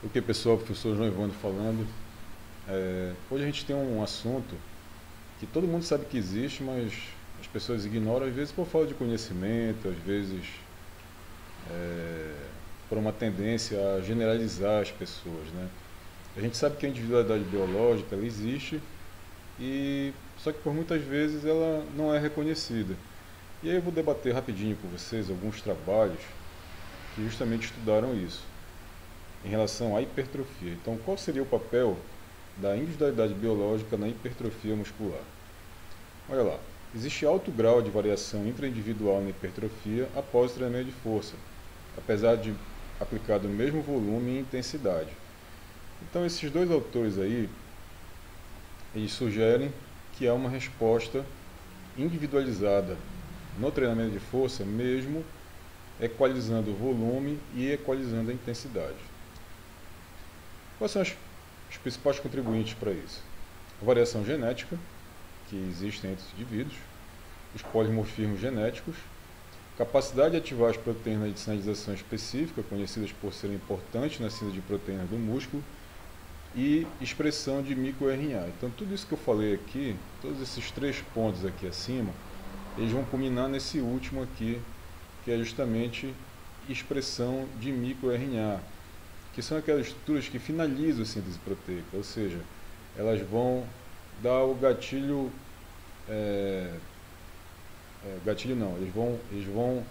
O que pessoal, professor João Evandro falando. Hoje a gente tem um assunto que todo mundo sabe que existe, mas as pessoas ignoram, às vezes por falta de conhecimento, às vezes por uma tendência a generalizar as pessoas, né? A gente sabe que a individualidade biológica ela existe, só que por muitas vezes ela não é reconhecida. E aí eu vou debater rapidinho com vocês alguns trabalhos que justamente estudaram isso, em relação à hipertrofia. Então, qual seria o papel da individualidade biológica na hipertrofia muscular? Olha lá, existe alto grau de variação intraindividual na hipertrofia após o treinamento de força, apesar de aplicado o mesmo volume e intensidade. Então, esses dois autores aí, eles sugerem que há uma resposta individualizada no treinamento de força, mesmo equalizando o volume e equalizando a intensidade. Quais são os principais contribuintes para isso? A variação genética, que existe entre os indivíduos, os polimorfismos genéticos, capacidade de ativar as proteínas de sinalização específica, conhecidas por serem importantes na síntese de proteínas do músculo, e expressão de microRNA. Então, tudo isso que eu falei aqui, todos esses três pontos aqui acima, eles vão culminar nesse último aqui, que é justamente expressão de microRNA, que são aquelas estruturas que finalizam a síntese proteica, ou seja, elas vão dar o gatilho, gatilho não, eles vão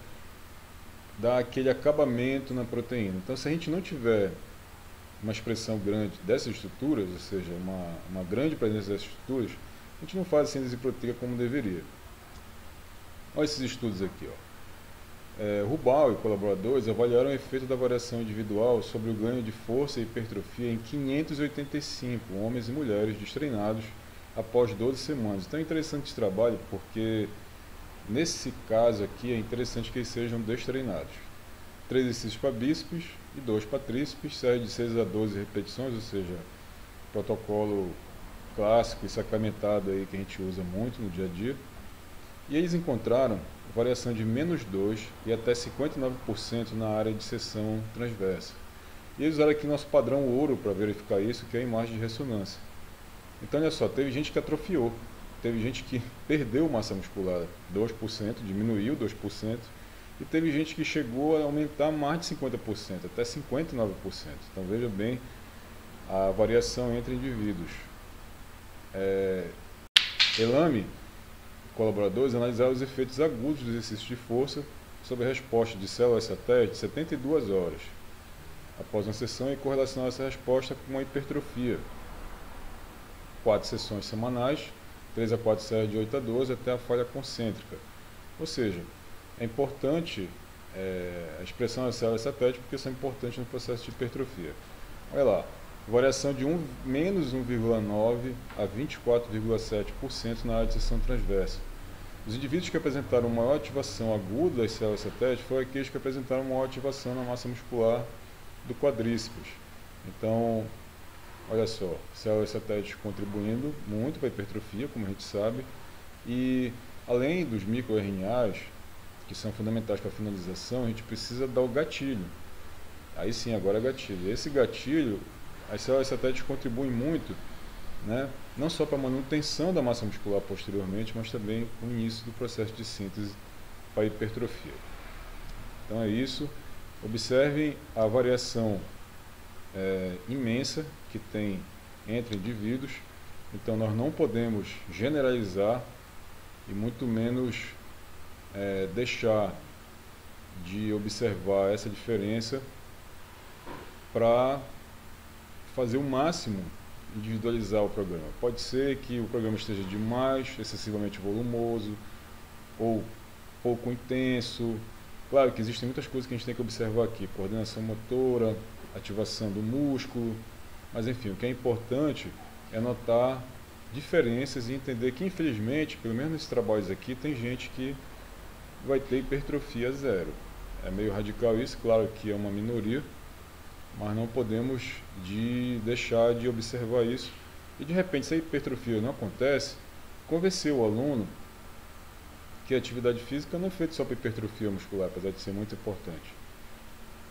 dar aquele acabamento na proteína. Então, se a gente não tiver uma expressão grande dessas estruturas, ou seja, uma grande presença dessas estruturas, a gente não faz a síntese proteica como deveria. Olha esses estudos aqui, ó. Rubal e colaboradores avaliaram o efeito da variação individual sobre o ganho de força e hipertrofia em 585 homens e mulheres destreinados após 12 semanas. Então é interessante esse trabalho porque, nesse caso aqui, é interessante que eles sejam destreinados. 3 exercícios para bíceps e 2 para tríceps, série de 6 a 12 repetições, ou seja, protocolo clássico e sacramentado aí que a gente usa muito no dia a dia. E eles encontraram variação de -2 e até 59% na área de seção transversa. E eles usaram aqui nosso padrão ouro para verificar isso, que é a imagem de ressonância. Então, olha só, teve gente que atrofiou, teve gente que perdeu massa muscular 2%, diminuiu 2%, e teve gente que chegou a aumentar mais de 50%, até 59%. Então, veja bem a variação entre indivíduos. Elame colaboradores analisaram os efeitos agudos do exercício de força sobre a resposta de células satélite de 72 horas após uma sessão e correlacionaram essa resposta com uma hipertrofia. 4 sessões semanais, 3 a 4 séries de 8 a 12 até a falha concêntrica. Ou seja, é importante a expressão das células satélite porque são importantes no processo de hipertrofia. Olha lá, variação de menos 1,9% a 24,7% na área de seção transversa. Os indivíduos que apresentaram maior ativação aguda das células satélite foram aqueles que apresentaram maior ativação na massa muscular do quadríceps. Então, olha só, células satélites contribuindo muito para a hipertrofia, como a gente sabe, e além dos microRNAs, que são fundamentais para a finalização, a gente precisa dar o gatilho. Aí sim, agora é gatilho. Esse gatilho, as células satélites contribuem muito, né, não só para a manutenção da massa muscular posteriormente, mas também com o início do processo de síntese para a hipertrofia. Então é isso. Observem a variação imensa que tem entre indivíduos. Então nós não podemos generalizar e muito menos deixar de observar essa diferença para fazer o máximo individualizar o programa. Pode ser que o programa esteja demais, excessivamente volumoso ou pouco intenso. Claro que existem muitas coisas que a gente tem que observar aqui, coordenação motora, ativação do músculo, mas enfim, o que é importante é notar diferenças e entender que, infelizmente, pelo menos nesses trabalhos aqui, tem gente que vai ter hipertrofia zero. É meio radical isso, claro que é uma minoria, mas não podemos deixar de observar isso. E de repente, se a hipertrofia não acontece, convencer o aluno que a atividade física não é feita só para hipertrofia muscular, apesar de ser muito importante.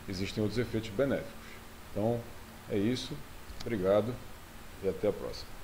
Existem outros efeitos benéficos. Então, É isso, obrigado e até a próxima.